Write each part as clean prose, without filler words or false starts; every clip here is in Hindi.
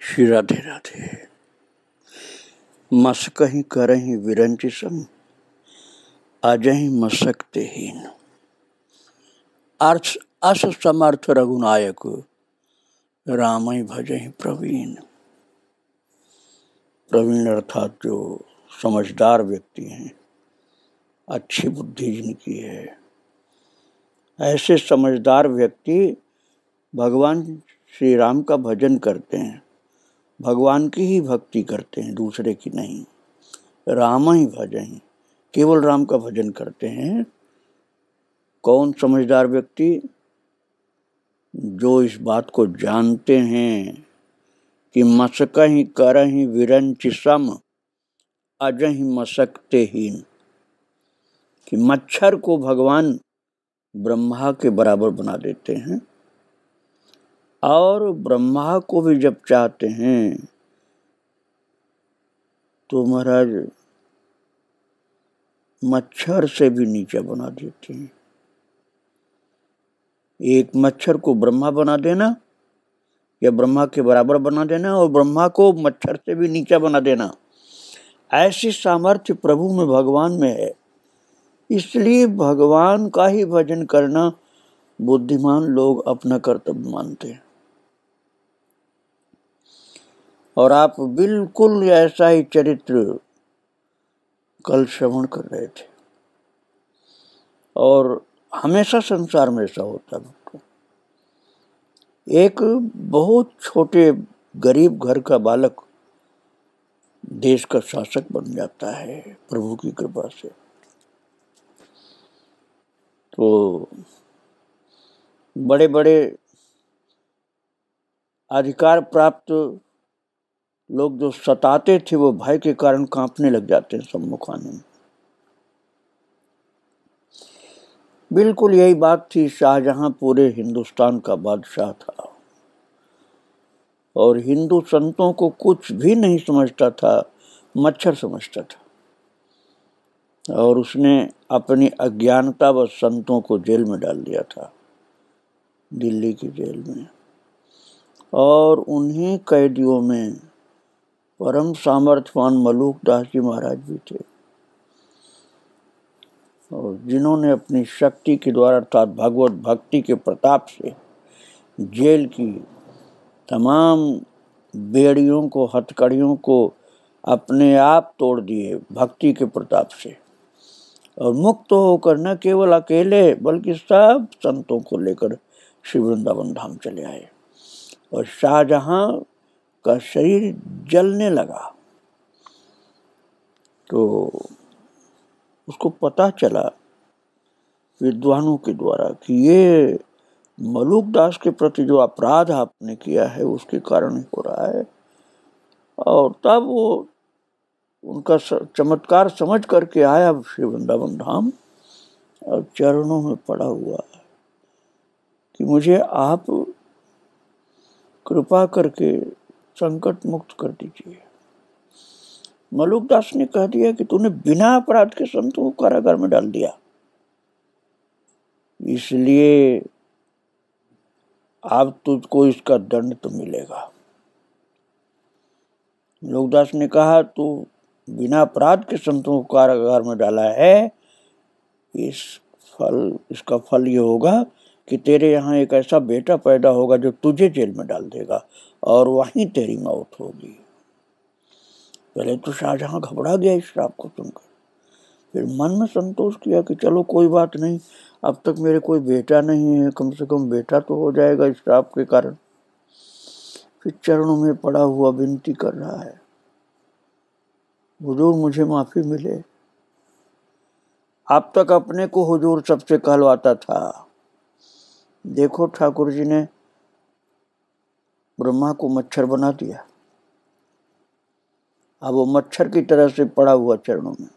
श्री राधे राधे। मसकहि करहि विरंचि सम, अजहि मसकतेहीन। अर्थ अस समर्थ रघुनायक, रामहि भजहि प्रवीण। प्रवीण अर्थात जो समझदार व्यक्ति हैं, अच्छी बुद्धि जिनकी है, ऐसे समझदार व्यक्ति भगवान श्री राम का भजन करते हैं, भगवान की ही भक्ति करते हैं, दूसरे की नहीं। राम ही भजन, केवल राम का भजन करते हैं। कौन समझदार व्यक्ति? जो इस बात को जानते हैं कि मसकहि करहि विरंचि सम, अजहि मसकतेहीन। कि मच्छर को भगवान ब्रह्मा के बराबर बना देते हैं, और ब्रह्मा को भी जब चाहते हैं तो महाराज मच्छर से भी नीचा बना देते हैं। एक मच्छर को ब्रह्मा बना देना या ब्रह्मा के बराबर बना देना, और ब्रह्मा को मच्छर से भी नीचा बना देना, ऐसी सामर्थ्य प्रभु में, भगवान में है। इसलिए भगवान का ही भजन करना बुद्धिमान लोग अपना कर्तव्य मानते हैं। और आप बिल्कुल ऐसा ही चरित्र कल श्रवण कर रहे थे, और हमेशा संसार में ऐसा होता है। एक बहुत छोटे गरीब घर का बालक देश का शासक बन जाता है प्रभु की कृपा से। तो बड़े बड़े अधिकार प्राप्त लोग जो सताते थे, वो भय के कारण कांपने लग जाते हैं सम्मुख आने में। बिल्कुल यही बात थी। शाहजहां पूरे हिंदुस्तान का बादशाह था, और हिंदू संतों को कुछ भी नहीं समझता था, मच्छर समझता था। और उसने अपनी अज्ञानता व संतों को जेल में डाल दिया था, दिल्ली की जेल में। और उन्हीं कैदियों में परम सामर्थ्यवान मलूक दास जी महाराज भी थे, और जिन्होंने अपनी शक्ति के द्वारा अर्थात भगवत भक्ति के प्रताप से जेल की तमाम बेड़ियों को, हथकड़ियों को अपने आप तोड़ दिए भक्ति के प्रताप से। और मुक्त होकर न केवल अकेले बल्कि सब संतों को लेकर श्री वृंदावन धाम चले आए। और शाहजहां का शरीर जलने लगा, तो उसको पता चला विद्वानों के द्वारा कि ये मलूक दास के प्रति जो अपराध आपने किया है उसके कारण ही हो रहा है। और तब वो उनका चमत्कार समझ करके आया श्री वृंदावन धाम, और चरणों में पड़ा हुआ है कि मुझे आप कृपा करके संकट मुक्त कर दीजिए। मलूक दास ने कह दिया कि तूने बिना अपराध के संतों को कारागार में डाल दिया, इसलिए अब तुझको इसका दंड तो मिलेगा। मलूक दास ने कहा, तू बिना अपराध के संतों को कारागार में डाला है, इसका फल ये होगा कि तेरे यहाँ एक ऐसा बेटा पैदा होगा जो तुझे जेल में डाल देगा, और वहीं तेरी मौत होगी। पहले तो शाहजहां घबरा गया इस श्राप को सुनकर, फिर मन में संतोष किया कि चलो कोई बात नहीं, अब तक मेरे कोई बेटा नहीं है, कम से कम बेटा तो हो जाएगा इस श्राप के कारण। फिर चरणों में पड़ा हुआ विनती कर रहा है, हुजूर मुझे माफी मिले। अब तक अपने को हुजूर सबसे कहलवाता था। देखो ठाकुर जी ने ब्रह्मा को मच्छर बना दिया, अब वो मच्छर की तरह से पड़ा हुआ चरणों में।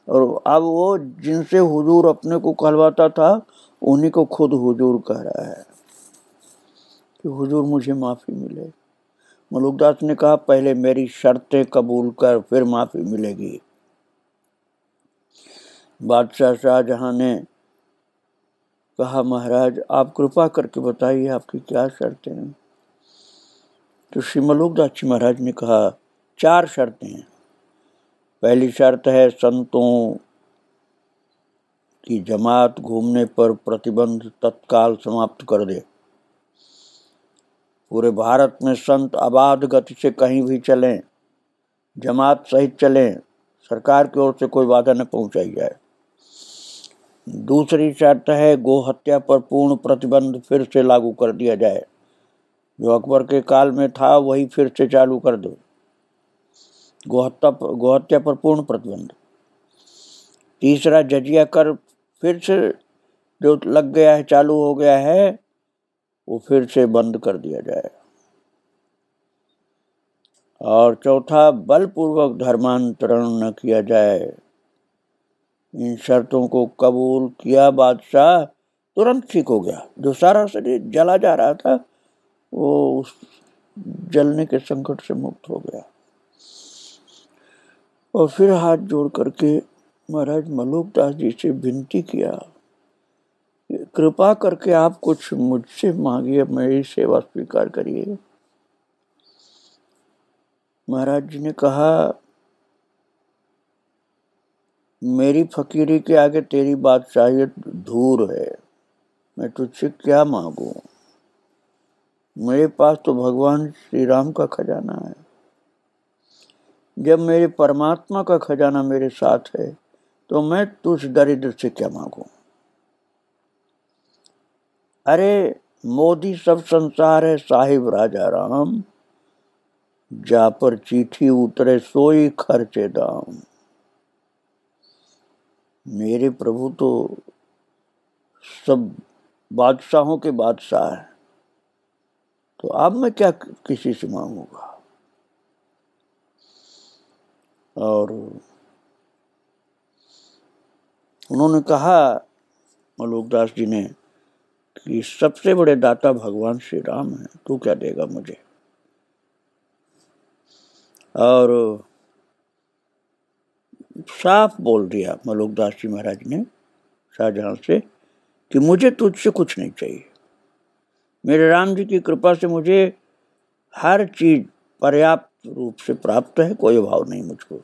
और अब वो जिनसे हुजूर अपने को कहलवाता था, उन्हीं को खुद हुजूर कह रहा है कि हुजूर मुझे माफी मिले। मलूक दास ने कहा, पहले मेरी शर्तें कबूल कर, फिर माफी मिलेगी। बादशाह शाहजहां ने कहा, महाराज आप कृपा करके बताइए आपकी क्या शर्तें हैं। तो श्री मलुकदास जी महाराज ने कहा 4 शर्तें हैं। पहली शर्त है संतों की जमात घूमने पर प्रतिबंध तत्काल समाप्त कर दे। पूरे भारत में संत अबाध गति से कहीं भी चलें, जमात सहित चलें, सरकार की ओर से कोई बाधा न पहुंचाई जाए। दूसरी शर्त है गो हत्या पर पूर्ण प्रतिबंध फिर से लागू कर दिया जाए। जो अकबर के काल में था वही फिर से चालू कर दो। गोहत्या पर पूर्ण प्रतिबंध। तीसरा जजिया कर फिर से जो लग गया है, चालू हो गया है, वो फिर से बंद कर दिया जाए। और चौथा बलपूर्वक धर्मांतरण न किया जाए। इन शर्तों को कबूल किया बादशाह तुरंत ठीक हो गया। जो सारा शरीर जला जा रहा था वो उस जलने के संकट से मुक्त हो गया। और फिर हाथ जोड़ करके महाराज मलुकदास जी से विनती किया, कृपा करके आप कुछ मुझसे मांगिए, मेरी सेवा स्वीकार करिए। महाराज जी ने कहा, मेरी फकीरी के आगे तेरी बादशाहियत धूर है, मैं तुझसे क्या मांगू। मेरे पास तो भगवान श्री राम का खजाना है। जब मेरे परमात्मा का खजाना मेरे साथ है तो मैं तुझ दरिद्र से क्या मांगू। अरे मोदी सब संसार है साहिब राजा राम, जा पर चिट्ठी उतरे सोई खर्चे दाम। मेरे प्रभु तो सब बादशाहों के बादशाह हैं, तो अब मैं क्या किसी से मांगूंगा। और उन्होंने कहा मलुकदास जी ने कि सबसे बड़े दाता भगवान श्री राम हैं, तू क्या देगा मुझे। और साफ बोल दिया मलुकदास जी महाराज ने शाहजहां से कि मुझे तुझसे कुछ नहीं चाहिए। मेरे राम जी की कृपा से मुझे हर चीज पर्याप्त रूप से प्राप्त है, कोई अभाव नहीं मुझको।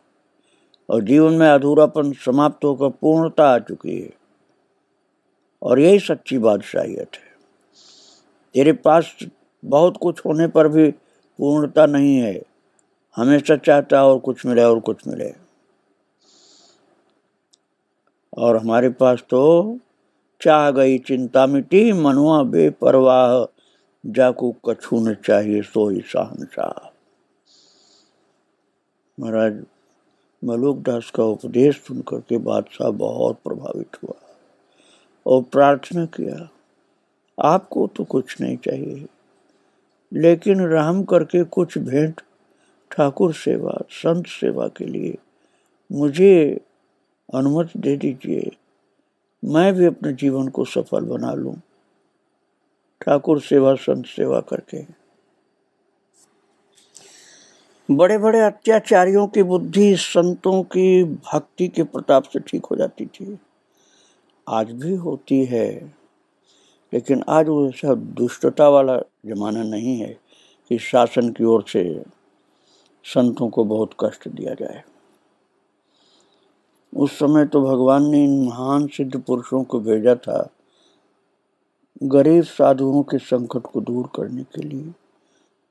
और जीवन में अधूरापन समाप्त होकर पूर्णता आ चुकी है, और यही सच्ची बादशाहियत है। तेरे पास बहुत कुछ होने पर भी पूर्णता नहीं है, हमेशा चाहता और कुछ मिले और कुछ मिले। और हमारे पास तो चाह गई चिंता मिटी, मनुआ बेपरवाह, जाकू कछु न चाहिए सोई शहंशाह। महाराज मलुकदास का उपदेश सुनकर के बादशाह बहुत प्रभावित हुआ और प्रार्थना किया, आपको तो कुछ नहीं चाहिए, लेकिन राम करके कुछ भेंट ठाकुर सेवा संत सेवा के लिए मुझे अनुमति दे दीजिए। मैं भी अपने जीवन को सफल बना लूं ठाकुर सेवा संत सेवा करके। बड़े बड़े अत्याचारियों की बुद्धि संतों की भक्ति के प्रताप से ठीक हो जाती थी, आज भी होती है, लेकिन आज वो सब दुष्टता वाला जमाना नहीं है कि शासन की ओर से संतों को बहुत कष्ट दिया जाए। उस समय तो भगवान ने इन महान सिद्ध पुरुषों को भेजा था गरीब साधुओं के संकट को दूर करने के लिए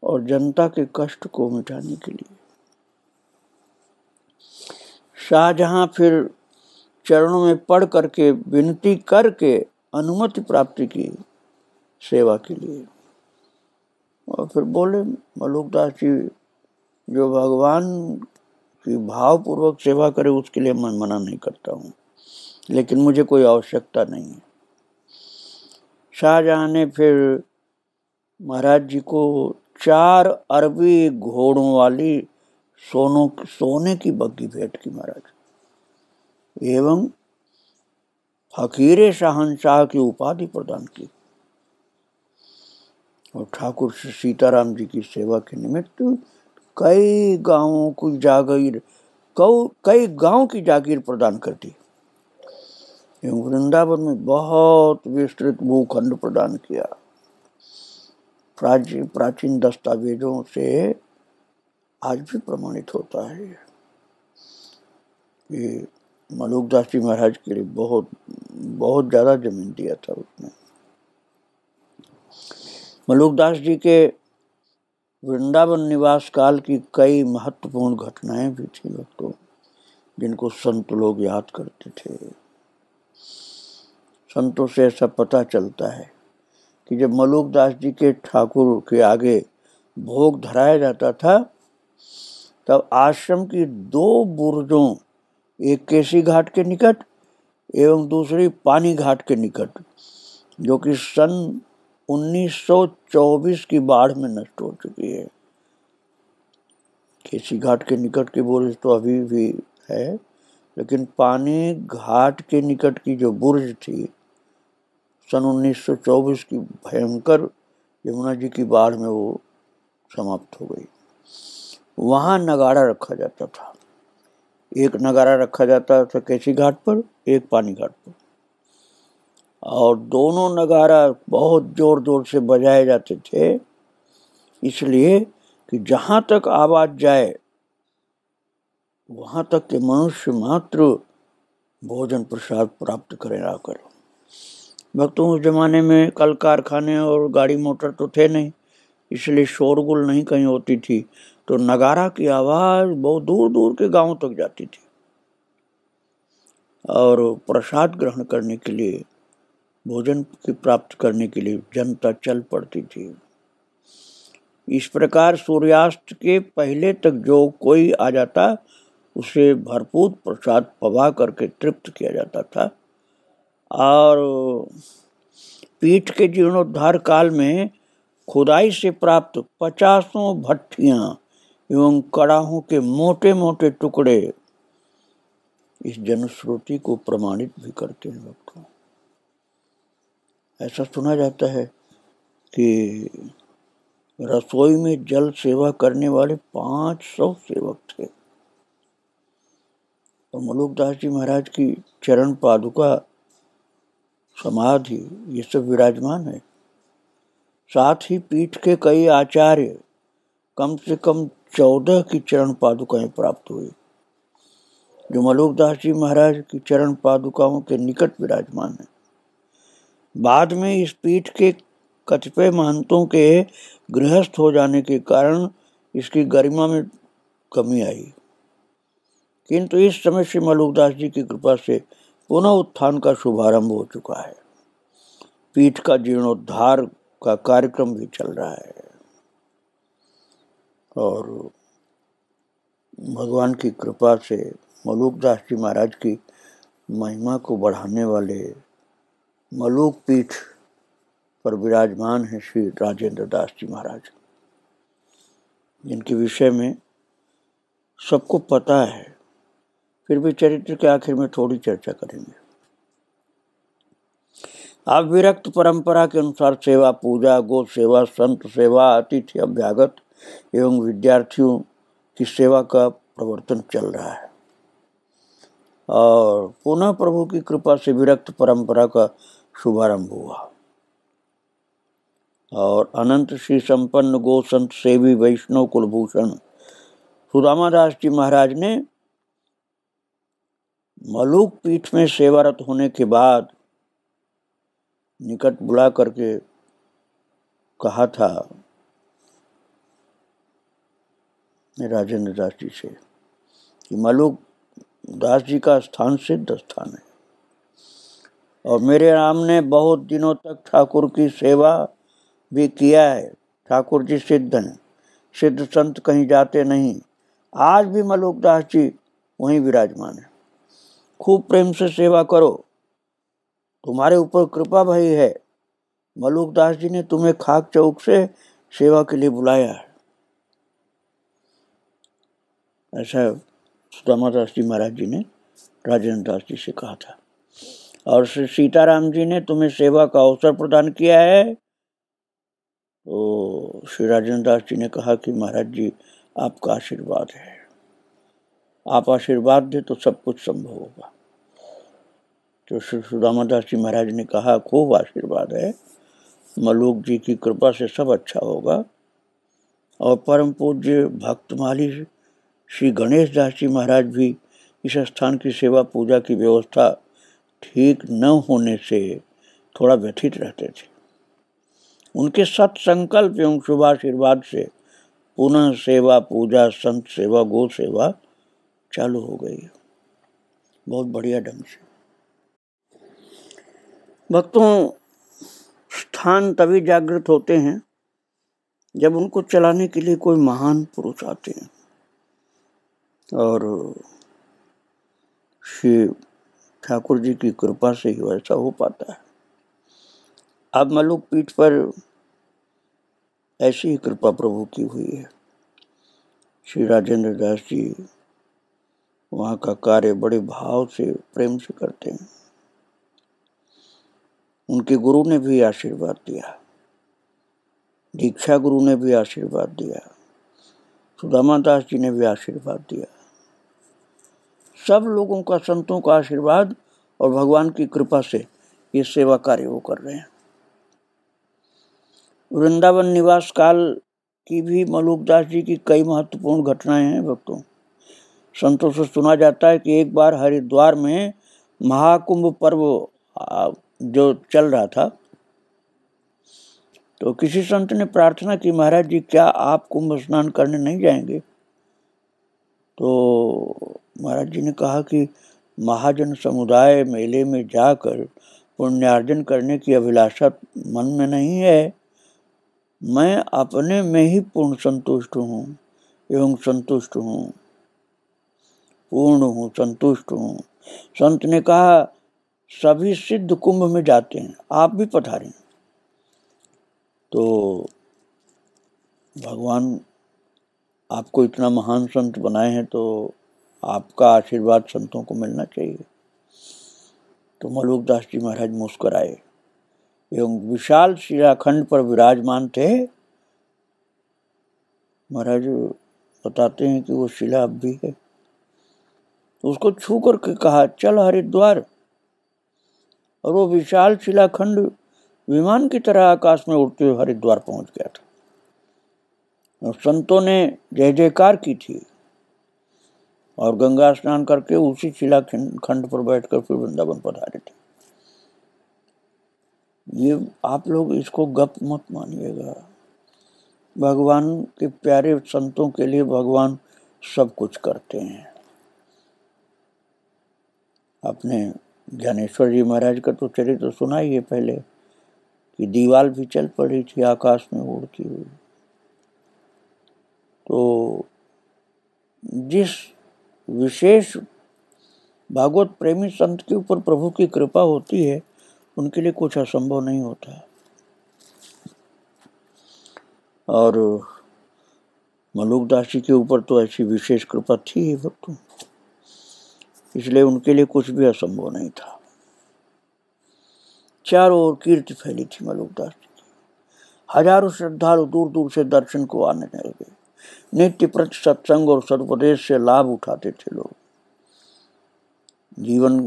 और जनता के कष्ट को मिटाने के लिए। शाहजहां फिर चरणों में पढ़ करके विनती करके अनुमति प्राप्ति की सेवा के लिए, और फिर बोले मलुकदास जी, जो भगवान की भावपूर्वक सेवा करे उसके लिए मैं मना नहीं करता हूँ, लेकिन मुझे कोई आवश्यकता नहीं है। शाहजहां ने फिर महाराज जी को 4 अरबी घोड़ों वाली सोने की बग्घी भेंट की महाराज, एवं फकीरे शहंशाह की उपाधि प्रदान की। और ठाकुर सीताराम जी की सेवा के निमित्त कई गांवों की जागीर कई गांव की जागीर प्रदान कर दी। वृंदावन में बहुत विस्तृत भूखंड प्रदान किया। प्राचीन दस्तावेजों से आज भी प्रमाणित होता है कि मलुकदास जी महाराज के लिए बहुत बहुत ज़्यादा जमीन दिया था उसने। मलुकदास जी के वृंदावन निवास काल की कई महत्वपूर्ण घटनाएं भी थी भक्तों, जिनको संत लोग याद करते थे। संतों से ऐसा पता चलता है कि जब मलुकदास जी के ठाकुर के आगे भोग धराया जाता था, तब आश्रम की 2 बुर्जों, एक केसी घाट के निकट एवं दूसरी पानी घाट के निकट, जो कि सन 1924 की बाढ़ में नष्ट हो चुकी है। केसी घाट के निकट की बुर्ज तो अभी भी है, लेकिन पानी घाट के निकट की जो बुर्ज थी, सन 1924 की भयंकर यमुना जी की बाढ़ में वो समाप्त हो गई। वहाँ नगाड़ा रखा जाता था। एक नगाड़ा रखा जाता था केसी घाट पर, एक पानी घाट पर, और दोनों नगाड़ा बहुत जोर जोर से बजाए जाते थे, इसलिए कि जहाँ तक आवाज जाए वहाँ तक के मनुष्य मात्र भोजन प्रसाद प्राप्त करें आकर। भक्तों, उस जमाने में कल कारखाने और गाड़ी मोटर तो थे नहीं, इसलिए शोरगुल नहीं कहीं होती थी, तो नगाड़ा की आवाज बहुत दूर दूर के गांवों तक जाती थी और प्रसाद ग्रहण करने के लिए, भोजन की प्राप्त करने के लिए जनता चल पड़ती थी। इस प्रकार सूर्यास्त के पहले तक जो कोई आ जाता उसे भरपूर प्रसाद पवा करके तृप्त किया जाता था। और पीठ के जीर्णोद्धार काल में खुदाई से प्राप्त 50 भट्ठियां एवं कड़ाहों के मोटे मोटे टुकड़े इस जनश्रुति को प्रमाणित भी करते हैं। भक्तों, ऐसा सुना जाता है कि रसोई में जल सेवा करने वाले 500 सेवक थे और मलुकदास जी महाराज की चरण पादुका, समाधि, ये सब विराजमान है। साथ ही पीठ के कई आचार्य, कम से कम 14 की चरण पादुकाएं प्राप्त हुई, जो मलुकदास जी महाराज की चरण पादुकाओं के निकट विराजमान है। बाद में इस पीठ के कतिपय महंतों के गृहस्थ हो जाने के कारण इसकी गरिमा में कमी आई, किंतु इस समय श्री मलुकदास जी की कृपा से पुनः उत्थान का शुभारंभ हो चुका है। पीठ का जीर्णोद्धार का कार्यक्रम भी चल रहा है और भगवान की कृपा से मलुकदास जी महाराज की महिमा को बढ़ाने वाले मलुक पीठ पर विराजमान है श्री राजेंद्र दास जी महाराज, जिनके विषय में सबको पता है, फिर भी चरित्र के आखिर में थोड़ी चर्चा करेंगे। अविरक्त परंपरा के अनुसार सेवा, पूजा, गो सेवा, संत सेवा, अतिथि अभ्यागत एवं विद्यार्थियों की सेवा का प्रवर्तन चल रहा है और पुनः प्रभु की कृपा से विरक्त परंपरा का शुभारंभ हुआ और अनंत श्री संपन्न गो संत सेवी वैष्णव कुलभूषण सुदामा दास जी महाराज ने मलुक पीठ में सेवारत होने के बाद निकट बुला करके कहा था राजेंद्र दास जी से कि मलुक दास जी का स्थान सिद्ध स्थान है और मेरे राम ने बहुत दिनों तक ठाकुर की सेवा भी किया है। ठाकुर जी सिद्ध हैं, सिद्ध संत कहीं जाते नहीं, आज भी मलुकदास जी वहीं विराजमान है। खूब प्रेम से सेवा करो, तुम्हारे ऊपर कृपा भई है। मलुकदास जी ने तुम्हें खाक चौक से सेवा के लिए बुलाया है। ऐसा सुदामा दास जी महाराज जी ने राजेंद्र दास जी से कहा था। और श्री सीताराम जी ने तुम्हें सेवा का अवसर प्रदान किया है। तो श्री राजेंद्र दास जी ने कहा कि महाराज जी, आपका आशीर्वाद है, आप आशीर्वाद दे तो सब कुछ संभव होगा। तो श्री सुदामा दास जी महाराज ने कहा, खूब आशीर्वाद है, मलूक जी की कृपा से सब अच्छा होगा। और परम पूज्य भक्तमाली श्री गणेश दास जी महाराज भी इस स्थान की सेवा पूजा की व्यवस्था ठीक न होने से थोड़ा व्यथित रहते थे। उनके सत्संकल्प एवं शुभाशीर्वाद से पुनः सेवा पूजा, संत सेवा, गो सेवा चालू हो गई, बहुत बढ़िया ढंग से। भक्तों, स्थान तभी जागृत होते हैं जब उनको चलाने के लिए कोई महान पुरुष आते हैं, और श्री ठाकुर जी की कृपा से ही वैसा हो पाता है। अब मलुक पीठ पर ऐसी ही कृपा प्रभु की हुई है। श्री राजेंद्र दास जी वहाँ का कार्य बड़े भाव से, प्रेम से करते हैं। उनके गुरु ने भी आशीर्वाद दिया, दीक्षा गुरु ने भी आशीर्वाद दिया, सुदामा दास जी ने भी आशीर्वाद दिया। सब लोगों का, संतों का आशीर्वाद और भगवान की कृपा से ये सेवा कार्य वो कर रहे हैं। वृंदावन निवास काल की भी मलूक दास जी की कई महत्वपूर्ण घटनाएं हैं। भक्तों, संतों से सुना जाता है कि एक बार हरिद्वार में महाकुंभ पर्व जो चल रहा था, तो किसी संत ने प्रार्थना की, महाराज जी क्या आप कुंभ स्नान करने नहीं जाएंगे? तो महाराज जी ने कहा कि महाजन समुदाय मेले में जाकर पुण्यार्जन करने की अभिलाषा मन में नहीं है। मैं अपने में ही पूर्ण संतुष्ट हूँ एवं संतुष्ट हूँ, पूर्ण हूँ, संतुष्ट हूँ। संत ने कहा सभी सिद्ध कुंभ में जाते हैं, आप भी पधारें। तो भगवान आपको इतना महान संत बनाए हैं, तो आपका आशीर्वाद संतों को मिलना चाहिए। तो मलूक दास जी महाराज मुस्कुराए एवं विशाल शिलाखंड पर विराजमान थे। महाराज बताते हैं कि वो शिला अब भी है। तो उसको छू करके कहा चल हरिद्वार, और वो विशाल शिलाखंड विमान की तरह आकाश में उड़ते हुए हरिद्वार पहुंच गया था। और संतों ने जय जयकार की थी और गंगा स्नान करके उसी शिलाखंड पर बैठकर फिर वृंदावन पधारे थे। ये आप लोग इसको गप मत मानिएगा। भगवान के प्यारे संतों के लिए भगवान सब कुछ करते हैं। आपने ज्ञानेश्वर जी महाराज का तो चरित्र सुना ही है पहले, कि दीवाल भी चल पड़ी थी आकाश में उड़ती हुई। तो जिस विशेष भागवत प्रेमी संत के ऊपर प्रभु की कृपा होती है, उनके लिए कुछ असंभव नहीं होता। और मलूक दास जी के ऊपर तो ऐसी विशेष कृपा थी ही भक्तों, इसलिए उनके लिए कुछ भी असंभव नहीं था। चारों ओर कीर्ति फैली थी मलूक दास जी की। हजारों श्रद्धालु दूर दूर से दर्शन को आने लगे। नित्य प्रति सत्संग और सदुपदेश से लाभ उठाते थे लोग। जीवन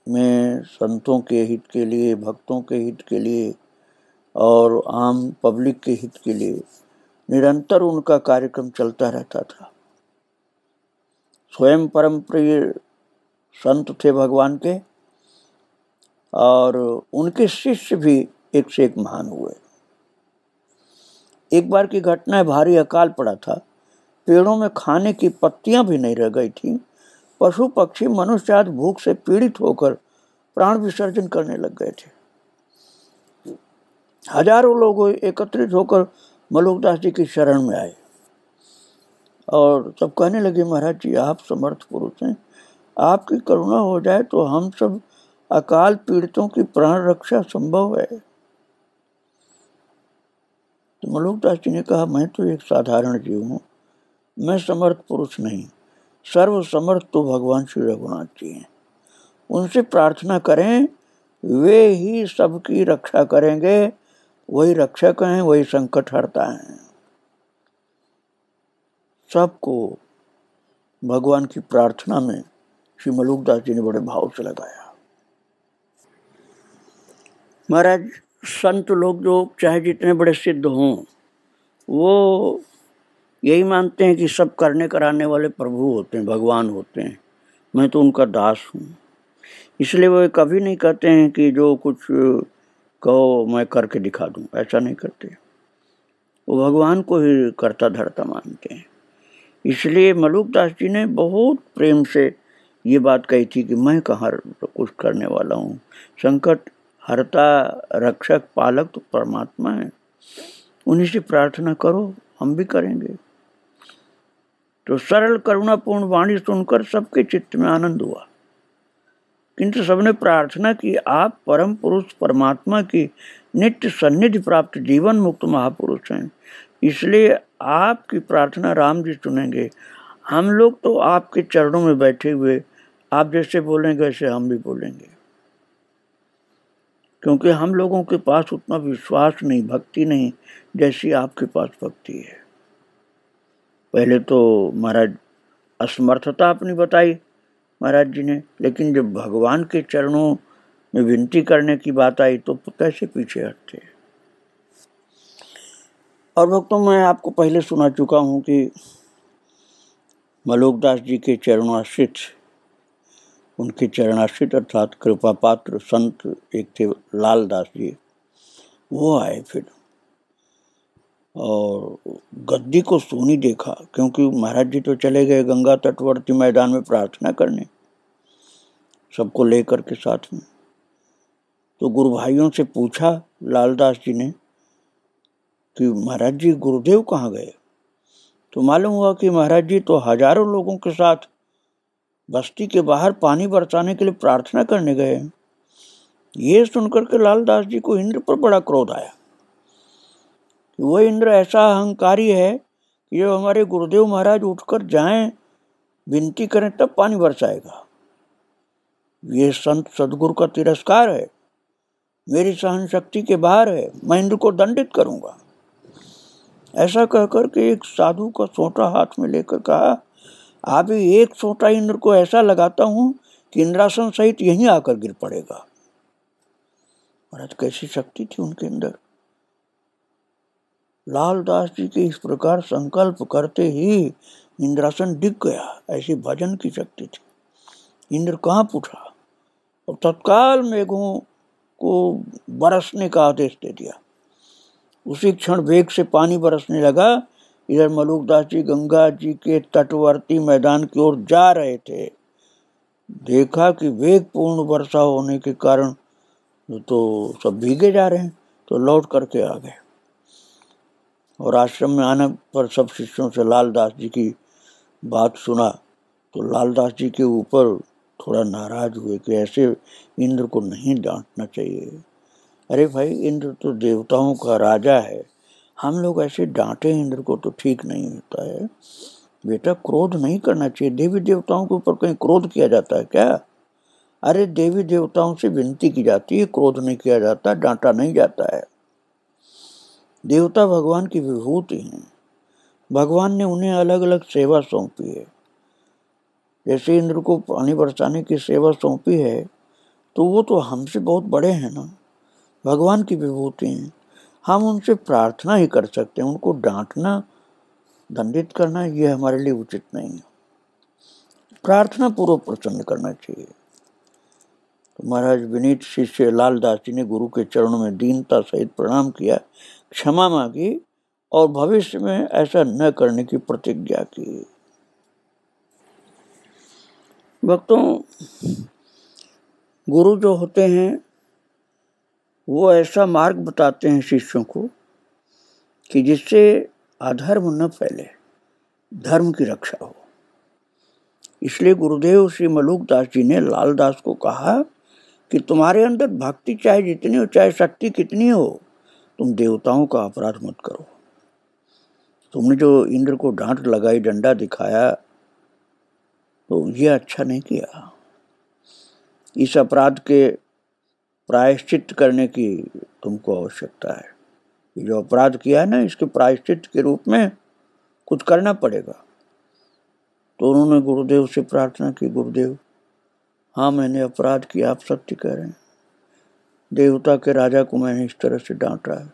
में संतों के हित के लिए, भक्तों के हित के लिए और आम पब्लिक के हित के लिए निरंतर उनका कार्यक्रम चलता रहता था। स्वयं परम प्रिय संत थे भगवान के, और उनके शिष्य भी एक से एक महान हुए। एक बार की घटना है, भारी अकाल पड़ा था। पेड़ों में खाने की पत्तियां भी नहीं रह गई थी। पशु पक्षी मनुष्य आदि भूख से पीड़ित होकर प्राण विसर्जन करने लग गए थे। हजारों लोग एकत्रित होकर मलूक दास जी की शरण में आए और सब कहने लगे, महाराज जी आप समर्थ पुरुष हैं, आपकी करुणा हो जाए तो हम सब अकाल पीड़ितों की प्राण रक्षा संभव है। तो मलूक दास जी ने कहा मैं तो एक साधारण जीव हूँ, मैं समर्थ पुरुष नहीं, सर्व समर्थ तो भगवान श्री रघुनाथ जी हैं। उनसे प्रार्थना करें, वे ही सबकी रक्षा करेंगे। वही रक्षक हैं, वही संकट हरता है। सबको भगवान की प्रार्थना में श्री मलूक दास जी ने बड़े भाव से लगाया। महाराज संत लोग जो चाहे जितने बड़े सिद्ध हों, वो यही मानते हैं कि सब करने कराने वाले प्रभु होते हैं, भगवान होते हैं, मैं तो उनका दास हूँ। इसलिए वो कभी नहीं कहते हैं कि जो कुछ कहो मैं करके दिखा दूँ, ऐसा नहीं करते। वो भगवान को ही करता धरता मानते हैं। इसलिए मलुकदास जी ने बहुत प्रेम से ये बात कही थी कि मैं कहाँ कुछ करने वाला हूँ, संकट हरता रक्षक पालक तो परमात्मा है, उन्हीं से प्रार्थना करो, हम भी करेंगे। तो सरल करुणापूर्ण वाणी सुनकर सबके चित्त में आनंद हुआ, किंतु सबने प्रार्थना की, आप परम पुरुष परमात्मा की नित्य सन्निधि प्राप्त जीवन मुक्त महापुरुष हैं, इसलिए आपकी प्रार्थना राम जी सुनेंगे। हम लोग तो आपके चरणों में बैठे हुए आप जैसे बोलेंगे वैसे हम भी बोलेंगे, क्योंकि हम लोगों के पास उतना विश्वास नहीं, भक्ति नहीं जैसी आपके पास भक्ति है। पहले तो महाराज असमर्थता अपनी बताई महाराज जी ने, लेकिन जब भगवान के चरणों में विनती करने की बात आई तो कैसे पीछे हटते। और भक्तों, मैं आपको पहले सुना चुका हूँ कि मलुकदास जी के चरणाश्रित, उनके चरणाश्रित अर्थात कृपा पात्र संत एक थे लालदास जी, वो आए फिर और गद्दी को सूनी देखा, क्योंकि महाराज जी तो चले गए गंगा तटवर्ती मैदान में प्रार्थना करने सबको लेकर के साथ में। तो गुरु भाइयों से पूछा लालदास जी ने कि महाराज जी गुरुदेव कहाँ गए। तो मालूम हुआ कि महाराज जी तो हजारों लोगों के साथ बस्ती के बाहर पानी बरसाने के लिए प्रार्थना करने गए। ये सुनकर के लालदास जी को इंद्र पर बड़ा क्रोध आया। वो इंद्र ऐसा अहंकारी है कि जब हमारे गुरुदेव महाराज उठकर जाएं, विनती करें तब पानी बरसाएगा। ये संत सदगुरु का तिरस्कार है, मेरी सहन शक्ति के बाहर है, मैं इंद्र को दंडित करूंगा। ऐसा कहकर के एक साधु का सोंटा हाथ में लेकर कहा, आप एक सोंटा इंद्र को ऐसा लगाता हूं कि इंद्रासन सहित यहीं आकर गिर पड़ेगा। महाराज कैसी शक्ति थी उनके अंदर। लालदास जी के इस प्रकार संकल्प करते ही इंद्रासन डिग गया, ऐसी भजन की शक्ति थी। इंद्र कांप उठा और तत्काल मेघों को बरसने का आदेश दे दिया। उसी क्षण वेग से पानी बरसने लगा। इधर मलुकदास जी गंगा जी के तटवर्ती मैदान की ओर जा रहे थे। देखा कि वेग पूर्ण वर्षा होने के कारण तो सब भीगे जा रहे हैं, तो लौट करके आ गए। और आश्रम में आने पर सब शिष्यों से लालदास जी की बात सुना तो लालदास जी के ऊपर थोड़ा नाराज हुए कि ऐसे इंद्र को नहीं डांटना चाहिए। अरे भाई, इंद्र तो देवताओं का राजा है, हम लोग ऐसे डांटे इंद्र को तो ठीक नहीं होता है। बेटा, क्रोध नहीं करना चाहिए। देवी देवताओं के ऊपर कहीं क्रोध किया जाता है क्या? अरे देवी देवताओं से विनती की जाती है, क्रोध नहीं किया जाता, डांटा नहीं जाता है। देवता भगवान की विभूति हैं, भगवान ने उन्हें अलग अलग सेवा सौंपी है। जैसे इंद्र को पानी बरसाने की सेवा सौंपी है, तो वो तो हमसे बहुत बड़े हैं ना, भगवान की विभूति हैं। हम उनसे प्रार्थना ही कर सकते हैं, उनको डांटना दंडित करना ये हमारे लिए उचित नहीं है। प्रार्थना पूर्वक प्रसन्न करना चाहिए। तो महाराज विनीत शिष्य लालदास जी ने गुरु के चरणों में दीनता सहित प्रणाम किया, क्षमा मांगी और भविष्य में ऐसा न करने की प्रतिज्ञा की। भक्तों, गुरु जो होते हैं वो ऐसा मार्ग बताते हैं शिष्यों को कि जिससे अधर्म न फैले, धर्म की रक्षा हो। इसलिए गुरुदेव श्री मलुकदास जी ने लालदास को कहा कि तुम्हारे अंदर भक्ति चाहे जितनी हो, चाहे शक्ति कितनी हो, तुम देवताओं का अपराध मत करो। तुमने जो इंद्र को डांट लगाई, डंडा दिखाया, तो ये अच्छा नहीं किया। इस अपराध के प्रायश्चित करने की तुमको आवश्यकता है। ये जो अपराध किया है ना, इसके प्रायश्चित के रूप में कुछ करना पड़ेगा। तो उन्होंने गुरुदेव से प्रार्थना की, गुरुदेव हाँ मैंने अपराध किया, आप सत्य कह रहे हैं, देवता के राजा को मैंने इस तरह से डांटा है।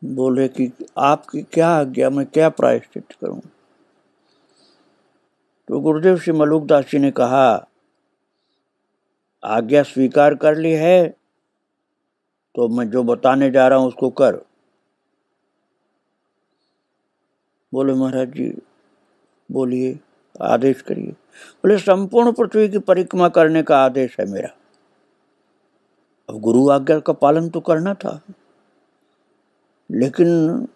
बोले कि आपकी क्या आज्ञा, मैं क्या प्रायश्चित करूं। तो गुरुदेव श्री मलुकदास जी ने कहा, आज्ञा स्वीकार कर ली है तो मैं जो बताने जा रहा हूं उसको कर। बोले महाराज जी बोलिए, आदेश करिए। बोले संपूर्ण पृथ्वी की परिक्रमा करने का आदेश है मेरा। अब गुरु आज्ञा का पालन तो करना था, लेकिन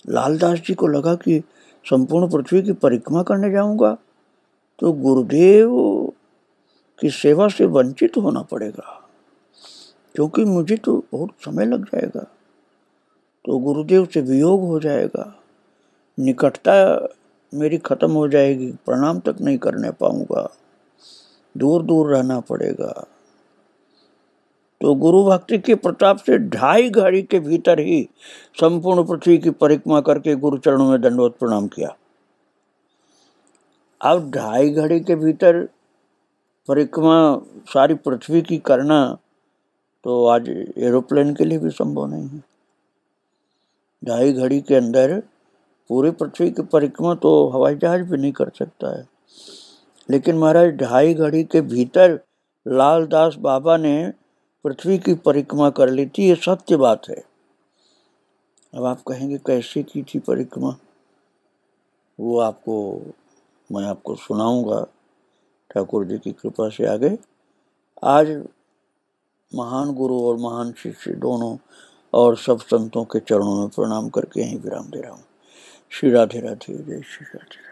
लालदास जी को लगा कि संपूर्ण पृथ्वी की परिक्रमा करने जाऊंगा तो गुरुदेव की सेवा से वंचित होना पड़ेगा, क्योंकि मुझे तो बहुत समय लग जाएगा, तो गुरुदेव से वियोग हो जाएगा, निकटता मेरी खत्म हो जाएगी, प्रणाम तक नहीं करने पाऊंगा, दूर दूर रहना पड़ेगा। तो गुरु भक्ति के प्रताप से 2.5 घड़ी के भीतर ही संपूर्ण पृथ्वी की परिक्रमा करके गुरु चरणों में दंडवत प्रणाम किया। अब 2.5 घड़ी के भीतर परिक्रमा सारी पृथ्वी की करना तो आज एरोप्लेन के लिए भी संभव नहीं है। 2.5 घड़ी के अंदर पूरी पृथ्वी की परिक्रमा तो हवाई जहाज भी नहीं कर सकता है, लेकिन महाराज 2.5 घड़ी के भीतर लालदास बाबा ने पृथ्वी की परिक्रमा कर ली थी। ये सत्य बात है। अब आप कहेंगे कैसे की थी परिक्रमा, वो मैं आपको सुनाऊंगा ठाकुर जी की कृपा से आगे। आज महान गुरु और महान शिष्य दोनों और सब संतों के चरणों में प्रणाम करके यहीं विराम दे रहा हूँ। श्री राधे राधे, जय श्री राधे।